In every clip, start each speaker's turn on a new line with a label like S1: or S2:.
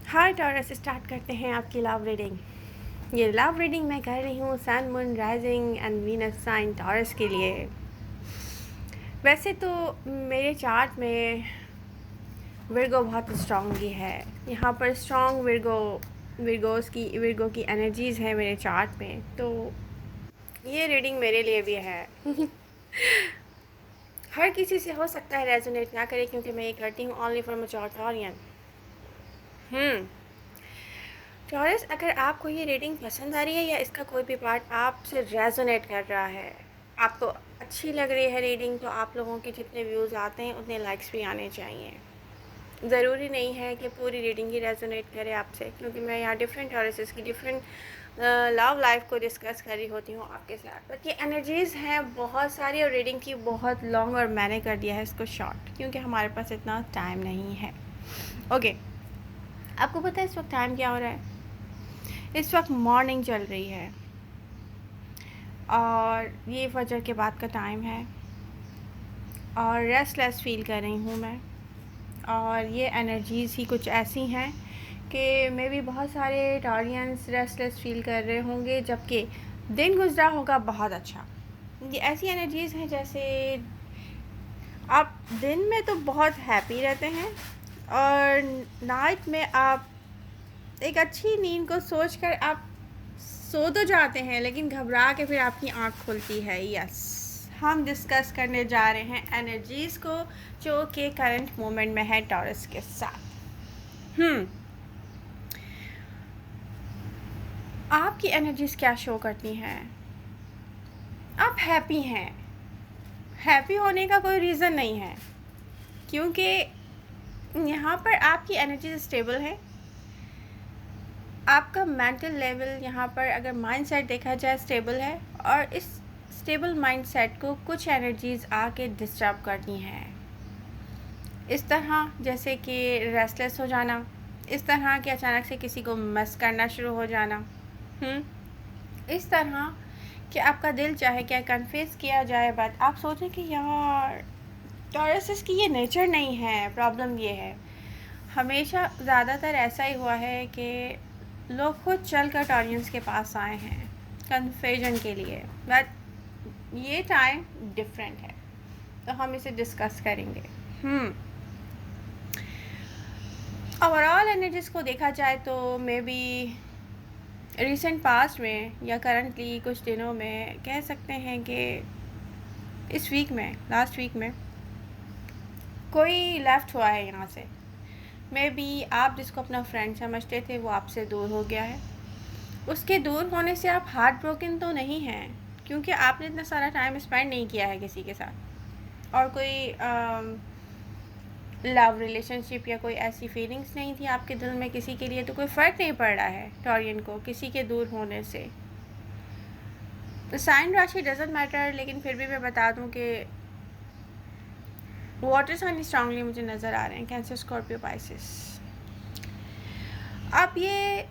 S1: हाय taurus, start करते हैं आपकी लव रीडिंग। ये लव रीडिंग मैं कर रही हूँ sun, moon, rising and Venus sign Taurus के लिए। वैसे तो मेरे चार्ट में विर्गो बहुत स्ट्रॉन्गली है। यहाँ पर स्ट्रॉन्ग विर्गो की एनर्जीज़ है मेरे चार्ट में, तो ये रीडिंग मेरे लिए भी है। हर किसी से हो सकता है रेजोनेट ना करे, क्योंकि मैं ये करती हूँ only for mature Taurean. Taurus, अगर आपको ये रीडिंग पसंद आ रही है या इसका कोई भी पार्ट आपसे रेजोनेट कर रहा है, आपको अच्छी लग रही है रीडिंग, तो आप लोगों के जितने व्यूज़ आते हैं उतने लाइक्स भी आने चाहिए। ज़रूरी नहीं है कि पूरी रीडिंग ही रेजोनेट करे आपसे, क्योंकि मैं यहाँ डिफरेंट टॉरसेस की डिफरेंट लव लाइफ को डिस्कस कर रही होती हूँ आपके साथ। बट ये एनर्जीज़ हैं बहुत सारी और रीडिंग की बहुत लॉन्ग, और मैंने कर दिया है इसको शॉर्ट क्योंकि हमारे पास इतना टाइम नहीं है। ओके, आपको पता है इस वक्त टाइम क्या हो रहा है? इस वक्त मॉर्निंग चल रही है और ये फजर के बाद का टाइम है और रेस्टलेस फील कर रही हूँ मैं। और ये एनर्जीज़ ही कुछ ऐसी हैं कि मे भी बहुत सारे टॉरियंस रेस्टलेस फील कर रहे होंगे, जबकि दिन गुजरा होगा बहुत अच्छा। ये ऐसी एनर्जीज़ हैं जैसे आप दिन में तो बहुत हैप्पी रहते हैं और नाइट में आप एक अच्छी नींद को सोचकर आप सो तो जाते हैं, लेकिन घबरा के फिर आपकी आँख खुलती है। यस, हम डिस्कस करने जा रहे हैं एनर्जीज़ को जो कि करंट मोमेंट में है टॉरस के साथ। आपकी एनर्जीज़ क्या शो करती हैं? आप हैप्पी हैं। हैप्पी होने का कोई रीज़न नहीं है, क्योंकि यहाँ पर आपकी एनर्जीज स्टेबल है। आपका मेंटल लेवल यहाँ पर अगर माइंडसेट देखा जाए स्टेबल है, और इस स्टेबल माइंडसेट को कुछ एनर्जीज़ आके डिस्टर्ब करती हैं। इस तरह जैसे कि रेस्टलेस हो जाना, इस तरह कि अचानक से किसी को मिस करना शुरू हो जाना, इस तरह कि आपका दिल चाहे क्या कन्फेस किया जाए, बट आप सोचें कि यार टॉरस की ये नेचर नहीं है। प्रॉब्लम ये है, हमेशा ज़्यादातर ऐसा ही हुआ है कि लोग खुद चल कर टॉरियंस के पास आए हैं कन्फ्यूजन के लिए, बट ये टाइम डिफरेंट है, तो हम इसे डिस्कस करेंगे। ओवरऑल एनर्जीज़ को देखा जाए तो मे बी रिसेंट पास्ट में या करंटली कुछ दिनों में कह सकते हैं कि इस वीक में, लास्ट वीक में कोई लेफ़्ट हुआ है यहाँ से। मे बी आप जिसको अपना फ्रेंड समझते थे वो आपसे दूर हो गया है। उसके दूर होने से आप हार्ट ब्रोकन तो नहीं हैं, क्योंकि आपने इतना सारा टाइम स्पेंड नहीं किया है किसी के साथ, और कोई लव रिलेशनशिप या कोई ऐसी फीलिंग्स नहीं थी आपके दिल में किसी के लिए, तो कोई फ़र्क नहीं पड़ रहा है टॉरियन को किसी के दूर होने से। तो साइन राशि डजेंट मैटर, लेकिन फिर भी मैं बता दूं कि वाटर साइन स्ट्रांगली मुझे नज़र आ रहे हैं, कैंसर, स्कॉर्पियो, पाइसेस। अब ये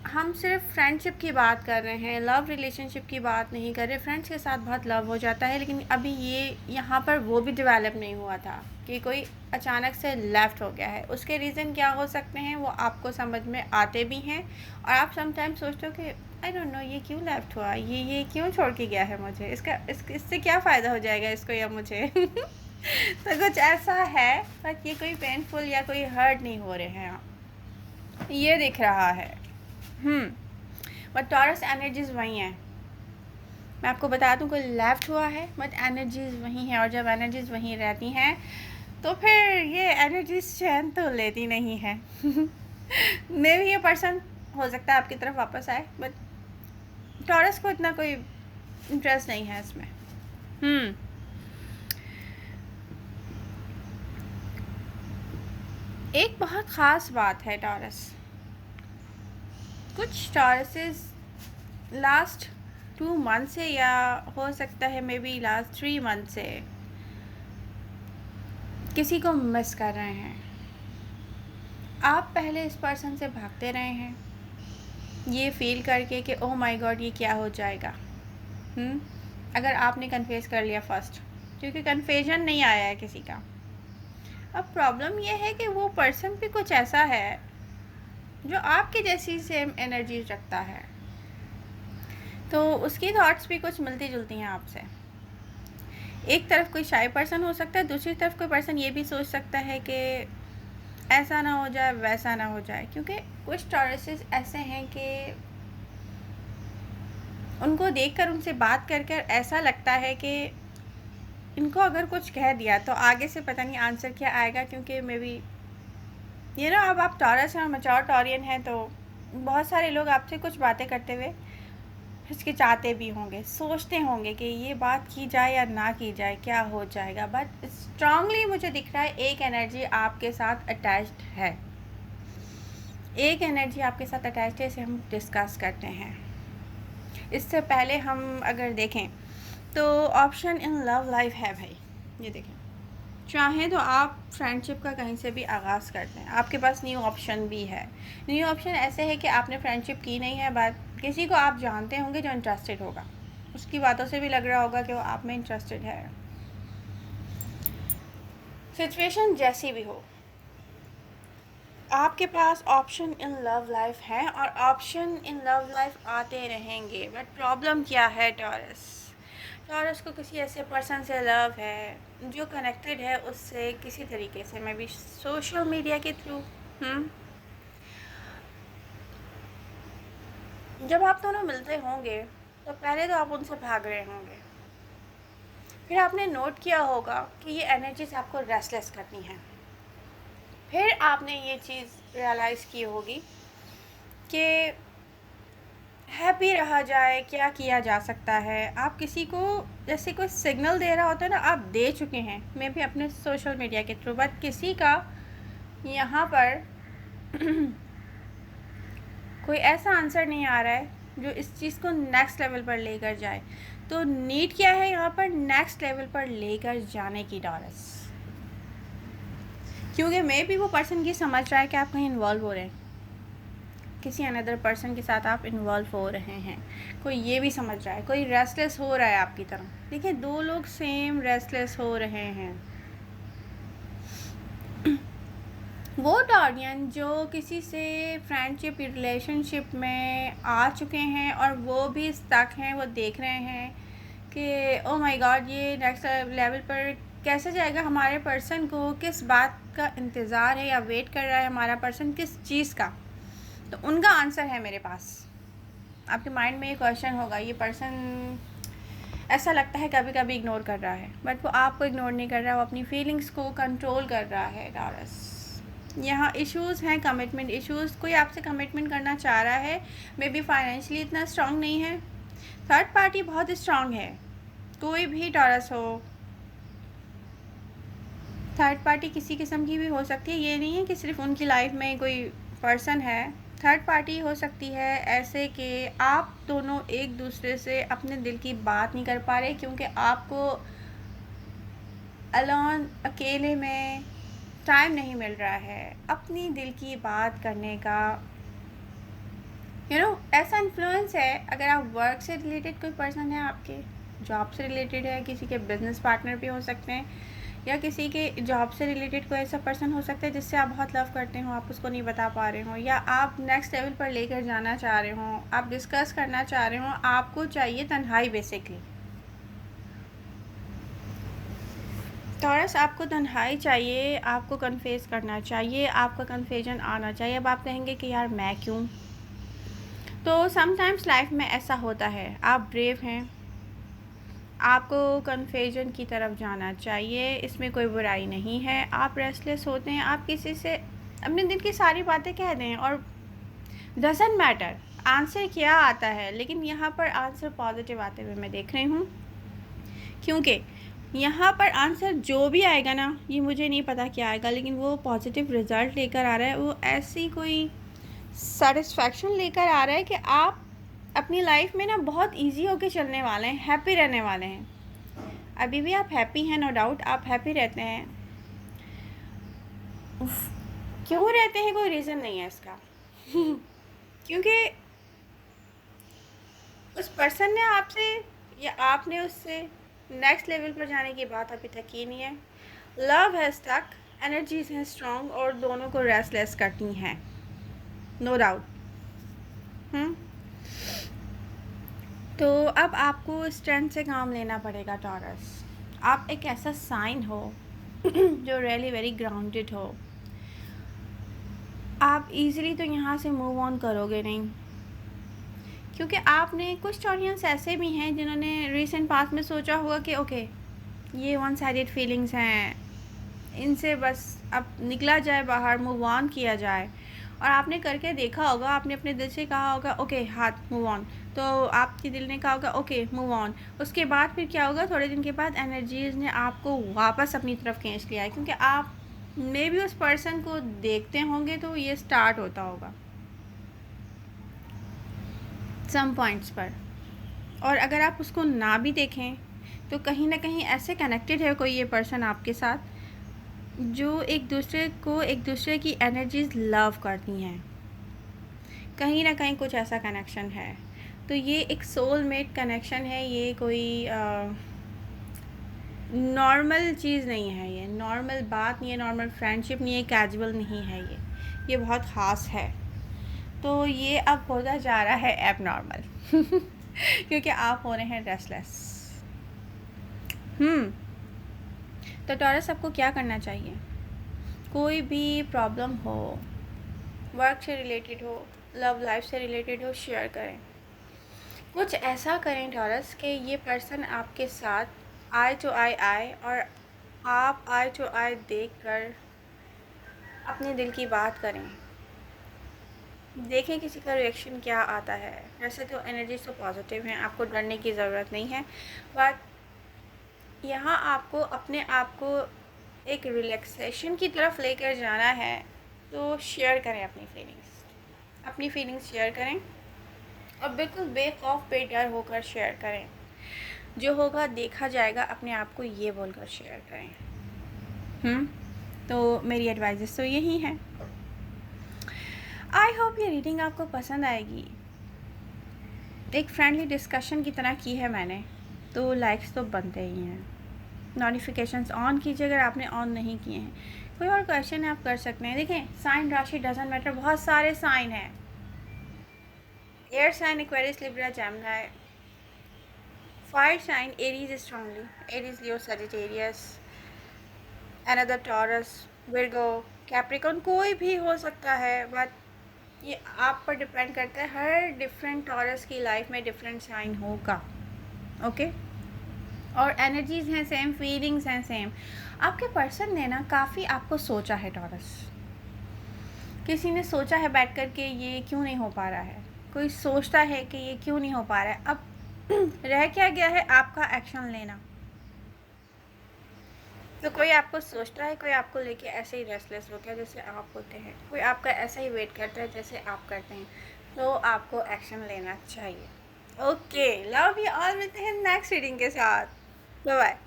S1: हम सिर्फ फ्रेंडशिप की बात कर रहे हैं, लव रिलेशनशिप की बात नहीं कर रहे। फ्रेंड्स के साथ बहुत लव हो जाता है, लेकिन अभी ये यहाँ पर वो भी डेवलप नहीं हुआ था कि कोई अचानक से लेफ़्ट हो गया है। उसके रीज़न क्या हो सकते हैं वो आपको समझ में आते भी हैं, और आप समटाइम सोचते हो कि आई डोंट नो ये क्यों लेफ़्ट हुआ, ये क्यों छोड़ के गया है मुझे, इससे क्या फ़ायदा हो जाएगा इसको या मुझे। तो कुछ ऐसा है, बट ये कोई पेनफुल या कोई हर्ट नहीं हो रहे हैं, ये दिख रहा है। बट टॉरस एनर्जीज़ वही हैं। मैं आपको बता दूं, कोई लेफ़्ट हुआ है बट एनर्जीज़ वही हैं, और जब एनर्जीज़ वहीं रहती हैं तो फिर ये एनर्जीज़ चैन तो लेती नहीं है। मे भी ये पर्सन हो सकता है आपकी तरफ वापस आए, बट टॉरस को इतना कोई इंटरेस्ट नहीं है इसमें। एक बहुत ख़ास बात है टॉरस, कुछ टॉरसेस लास्ट 2 मंथ से, या हो सकता है मे बी लास्ट 3 मंथ से किसी को मिस कर रहे हैं। आप पहले इस पर्सन से भागते रहे हैं ये फील करके कि ओह माय गॉड ये क्या हो जाएगा। अगर आपने कन्फेस कर लिया फर्स्ट, क्योंकि कन्फेजन नहीं आया है किसी का। अब प्रॉब्लम ये है कि वो पर्सन भी कुछ ऐसा है जो आपकी जैसी सेम एनर्जी रखता है, तो उसकी थॉट्स भी कुछ मिलती जुलती हैं आपसे। एक तरफ कोई शाय पर्सन हो सकता है, दूसरी तरफ कोई पर्सन ये भी सोच सकता है कि ऐसा ना हो जाए वैसा ना हो जाए, क्योंकि कुछ टॉरसेस ऐसे हैं कि उनको देखकर, उनसे बात कर कर ऐसा लगता है कि इनको अगर कुछ कह दिया तो आगे से पता नहीं आंसर क्या आएगा, क्योंकि मे बी अब आप टॉरस हैं, मैच्योर टॉरियन हैं, तो बहुत सारे लोग आपसे कुछ बातें करते हुए हिचकिचाते भी होंगे, सोचते होंगे कि ये बात की जाए या ना की जाए, क्या हो जाएगा। बट स्ट्रांगली मुझे दिख रहा है एक एनर्जी आपके साथ अटैच्ड है, एक एनर्जी आपके साथ अटैच्ड है, इसे हम डिस्कस करते हैं। इससे पहले हम अगर देखें तो ऑप्शन इन लव लाइफ है भाई, ये देखें, चाहें तो आप फ्रेंडशिप का कहीं से भी आगाज़ करते हैं, आपके पास न्यू ऑप्शन भी है। न्यू ऑप्शन ऐसे है कि आपने फ्रेंडशिप की नहीं है, बट किसी को आप जानते होंगे जो इंटरेस्टेड होगा, उसकी बातों से भी लग रहा होगा कि वो आप में इंटरेस्टेड है। सिचुएशन जैसी भी हो, आपके पास ऑप्शन इन लव लाइफ है और ऑप्शन इन लव लाइफ आते रहेंगे। बट प्रॉब्लम क्या है टॉरस को किसी ऐसे पर्सन से लव है जो कनेक्टेड है उससे किसी तरीके से, मे बी सोशल मीडिया के थ्रू। जब आप दोनों मिलते होंगे तो पहले तो आप उनसे भाग रहे होंगे, फिर आपने नोट किया होगा कि ये एनर्जीज आपको रेस्टलेस करनी है, फिर आपने ये चीज़ रियलाइज़ की होगी कि हैप्पी रहा जाए, क्या किया जा सकता है। आप किसी को जैसे कोई सिग्नल दे रहा होता है ना, आप दे चुके हैं मैं भी अपने सोशल मीडिया के थ्रू, बट किसी का यहाँ पर कोई ऐसा आंसर नहीं आ रहा है जो इस चीज़ को नेक्स्ट लेवल पर लेकर जाए। तो नीड क्या है यहाँ पर, नेक्स्ट लेवल पर लेकर जाने की टॉरस, क्योंकि मे भी वो पर्सन ये समझ रहा है कि आप कहीं इन्वॉल्व हो रहे हैं, किसी अनदर पर्सन के साथ आप इन्वॉल्व हो रहे हैं। कोई ये भी समझ रहा है, कोई रेस्टलेस हो रहा है आपकी तरह। देखिए, दो लोग सेम रेस्टलेस हो रहे हैं। वो टॉरियन जो किसी से फ्रेंडशिप रिलेशनशिप में आ चुके हैं और वो भी स्टक हैं, वो देख रहे हैं कि ओ माय गॉड ये नेक्स्ट लेवल पर कैसे जाएगा, हमारे पर्सन को किस बात का इंतज़ार है या वेट कर रहा है हमारा पर्सन, किस चीज़ का। तो उनका आंसर है मेरे पास। आपके माइंड में ये क्वेश्चन होगा, ये पर्सन ऐसा लगता है कभी कभी इग्नोर कर रहा है, बट वो आपको इग्नोर नहीं कर रहा है, वो अपनी फीलिंग्स को कंट्रोल कर रहा है। टॉरस, यहाँ इश्यूज़ हैं, कमिटमेंट इश्यूज़। कोई आपसे कमिटमेंट करना चाह रहा है, मे बी फाइनेंशियली इतना स्ट्रांग नहीं है, थर्ड पार्टी बहुत स्ट्रांग है। कोई भी टॉरस हो, थर्ड पार्टी किसी किस्म की भी हो सकती है, ये नहीं है कि सिर्फ उनकी लाइफ में कोई पर्सन है। थर्ड पार्टी हो सकती है ऐसे कि आप दोनों एक दूसरे से अपने दिल की बात नहीं कर पा रहे, क्योंकि आपको अलोन, अकेले में टाइम नहीं मिल रहा है अपनी दिल की बात करने का। ऐसा इन्फ्लुएंस है। अगर आप वर्क से रिलेटेड कोई पर्सन है, आपके जॉब से रिलेटेड है, किसी के बिजनेस पार्टनर भी हो सकते हैं, या किसी के जॉब से रिलेटेड कोई ऐसा पर्सन हो सकता है जिससे आप बहुत लव करते हो, आप उसको नहीं बता पा रहे हो, या आप नेक्स्ट लेवल पर लेकर जाना चाह रहे हो, आप डिस्कस करना चाह रहे हो, आपको चाहिए तन्हाई बेसिकली। टॉरस, आपको तन्हाई चाहिए, आपको कन्फेस करना चाहिए, आपका कन्फ्यूजन आना चाहिए। अब आप कहेंगे कि यार मैं क्यों, तो समटाइम्स लाइफ में ऐसा होता है। आप ब्रेव हैं, आपको कन्फ्यूजन की तरफ जाना चाहिए, इसमें कोई बुराई नहीं है। आप रेस्टलेस होते हैं, आप किसी से अपने दिल की सारी बातें कह दें और डजंट मैटर आंसर क्या आता है, लेकिन यहाँ पर आंसर पॉजिटिव आते हुए मैं देख रही हूँ, क्योंकि यहाँ पर आंसर जो भी आएगा ना, ये मुझे नहीं पता क्या आएगा, लेकिन वो पॉजिटिव रिज़ल्ट लेकर आ रहा है। वो ऐसी कोई सेटिस्फैक्शन लेकर आ रहा है कि आप अपनी लाइफ में ना बहुत इजी होके चलने वाले हैं, हैप्पी रहने वाले हैं। अभी भी आप हैप्पी हैं, नो डाउट आप हैप्पी रहते हैं। क्यों रहते हैं, कोई रीज़न नहीं है इसका क्योंकि उस पर्सन ने आपसे या आपने उससे नेक्स्ट लेवल पर जाने की बात अभी तक की नहीं है। लव है स्टक, एनर्जीज हैं स्ट्रॉन्ग और दोनों को रेस्टलेस करती हैं। No doubt. हम्म। तो अब आपको स्ट्रेंथ से काम लेना पड़ेगा टॉरस। आप एक ऐसा साइन हो जो रियली वेरी ग्राउंडेड हो। आप इजीली तो यहाँ से मूव ऑन करोगे नहीं, क्योंकि आपने कुछ ऑडियंस ऐसे भी हैं जिन्होंने रिसेंट पास्ट में सोचा होगा कि ओके ये वन साइडेड फीलिंग्स हैं, इनसे बस अब निकला जाए बाहर, मूव ऑन किया जाए। और आपने करके देखा होगा, आपने अपने दिल से कहा होगा ओके हाथ मूव ऑन, तो आपके दिल ने कहा होगा ओके मूव ऑन। उसके बाद फिर क्या होगा, थोड़े दिन के बाद एनर्जीज़ ने आपको वापस अपनी तरफ खींच लिया है, क्योंकि आप मे भी उस पर्सन को देखते होंगे तो ये स्टार्ट होता होगा सम पॉइंट्स पर। और अगर आप उसको ना भी देखें तो कहीं ना कहीं ऐसे कनेक्टेड है कोई ये पर्सन आपके साथ, जो एक दूसरे की एनर्जीज लव करती हैं। कहीं ना कहीं कुछ ऐसा कनेक्शन है। तो ये एक सोलमेट कनेक्शन है, ये कोई नॉर्मल चीज़ नहीं है, ये नॉर्मल बात नहीं है, नॉर्मल फ्रेंडशिप नहीं है, कैजुअल नहीं है, ये बहुत ख़ास है। तो ये अब होता जा रहा है एब नॉर्मल क्योंकि आप हो रहे हैं रेस्टलेस। तो टॉरस आपको क्या करना चाहिए, कोई भी प्रॉब्लम हो, वर्क से रिलेटेड हो, लव लाइफ से रिलेटेड हो, शेयर करें। कुछ ऐसा करें टॉरस कि ये पर्सन आपके साथ आई टू आई आए, और आप आई टू आई देख कर अपने दिल की बात करें। देखें किसी का रिएक्शन क्या आता है। वैसे तो एनर्जी तो पॉजिटिव है, आपको डरने की ज़रूरत नहीं है, बट यहाँ आपको अपने आप को एक रिलैक्सेशन की तरफ लेकर जाना है। तो शेयर करें अपनी फीलिंग्स शेयर करें, और बिल्कुल बेखौफ बेडर होकर शेयर करें। जो होगा देखा जाएगा, अपने आप को ये बोलकर शेयर करें। तो मेरी एडवाइस तो यही है। आई होप ये रीडिंग आपको पसंद आएगी। एक फ्रेंडली डिस्कशन की तरह की है मैंने, तो लाइक्स तो बनते ही हैं। नोटिफिकेशंस ऑन कीजिए अगर आपने ऑन नहीं किए हैं। कोई और क्वेश्चन है आप कर सकते हैं। देखें, साइन राशि डजंट मैटर, बहुत सारे साइन हैं। Air sign Aquarius, Libra, Gemini. Fire sign Aries strongly, Aries, Leo, Sagittarius, another Taurus, Virgo, Capricorn, कोई भी हो सकता है, बट ये आप पर डिपेंड करता है। हर डिफरेंट टॉरस की लाइफ में डिफरेंट साइन होगा। ओके, और एनर्जीज़ हैं सेम, फीलिंग्स हैं सेम। आपके पर्सन ने ना काफ़ी आपको सोचा है टॉरस। किसी ने सोचा है बैठ कर के ये क्यों नहीं हो पा रहा है, कोई सोचता है कि ये क्यों नहीं हो पा रहा है। अब रह क्या गया है, आपका एक्शन लेना। तो कोई आपको सोचता है, कोई आपको लेके ऐसे ही रेस्टलेस हो गया जैसे आप होते हैं, कोई आपका ऐसा ही वेट करता है जैसे आप करते हैं। तो आपको एक्शन लेना चाहिए। ओके, लव यू ऑल, मिलते हैं नेक्स्ट रीडिंग के साथ। Bye bye.